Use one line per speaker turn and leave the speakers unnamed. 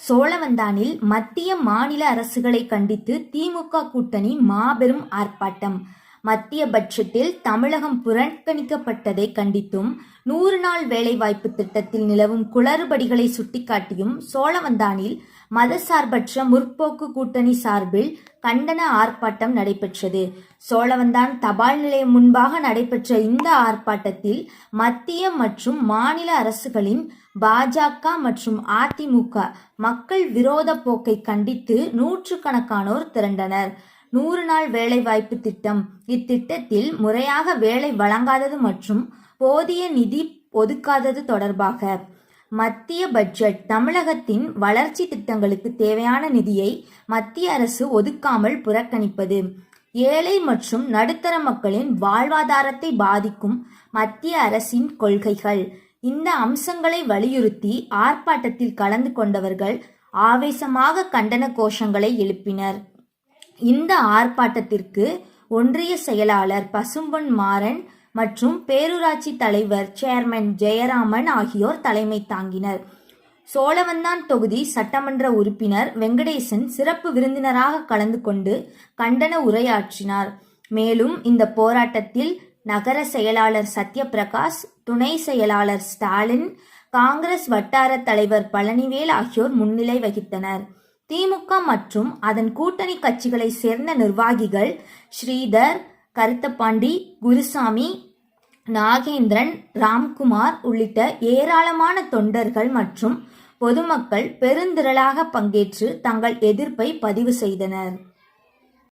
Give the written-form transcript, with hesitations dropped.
சோழவந்தானில் மத்திய மாநில அரசுகளை கண்டித்து திமுக கூட்டணி மாபெரும் ஆர்ப்பாட்டம். மத்திய பட்ஜெட்டில் தமிழகம் புறக்கணிக்கப்பட்டதை கண்டித்தும் 100 நாள் வேலைவாய்ப்பு திட்டத்தில் நிலவும் குளறுபடிகளை சுட்டிக்காட்டியும் சோழவந்தானில் மதசார்பற்ற முற்போக்கு கூட்டணி சார்பில் கண்டன ஆர்ப்பாட்டம் நடைபெற்றது. சோழவந்தான் தபால் நிலையம் முன்பாக நடைபெற்ற இந்த ஆர்ப்பாட்டத்தில் மத்திய மற்றும் மாநில அரசுகளின் பாஜக மற்றும் அதிமுக மக்கள் விரோத போக்கை கண்டித்து நூற்றுக்கணக்கானோர் திரண்டனர். 100 நாள் வேலைவாய்ப்பு திட்டம், இத்திட்டத்தில் முறையாக வேலை வழங்காதது மற்றும் போதிய நிதி ஒதுக்காதது தொடர்பாக மத்திய பட்ஜெட் தமிழகத்தின் வளர்ச்சி திட்டங்களுக்கு தேவையான நிதியை மத்திய அரசு ஒதுக்காமல் புறக்கணிப்பது, ஏழை மற்றும் நடுத்தர மக்களின் வாழ்வாதாரத்தை பாதிக்கும் மத்திய அரசின் கொள்கைகள், இந்த அம்சங்களை வலியுறுத்தி ஆர்ப்பாட்டத்தில் கலந்து கொண்டவர்கள் ஆவேசமாக கண்டன கோஷங்களை எழுப்பினர். இந்த ஆர்ப்பாட்டத்திற்கு ஒன்றிய செயலாளர் பசும்பொன் மாறன் மற்றும் பேரூராட்சி தலைவர் சேர்மன் ஜெயராமன் ஆகியோர் தலைமை தாங்கினர். சோழவந்தான் தொகுதி சட்டமன்ற உறுப்பினர் வெங்கடேசன் சிறப்பு விருந்தினராக கலந்து கொண்டு கண்டன உரையாற்றினார். மேலும் இந்த போராட்டத்தில் நகர செயலாளர் சத்யபிரகாஷ், துணை செயலாளர் ஸ்டாலின், காங்கிரஸ் வட்டார தலைவர் பழனிவேல் ஆகியோர் முன்னிலை வகித்தனர். திமுக மற்றும் அதன் கூட்டணி கட்சிகளை சேர்ந்த நிர்வாகிகள் ஸ்ரீதர், கருத்தப்பாண்டி, குருசாமி, நாகேந்திரன், ராம்குமார் உள்ளிட்ட ஏராளமான தொண்டர்கள் மற்றும் பொதுமக்கள் பெருந்திரளாக பங்கேற்று தங்கள் எதிர்ப்பை பதிவு செய்தனர்.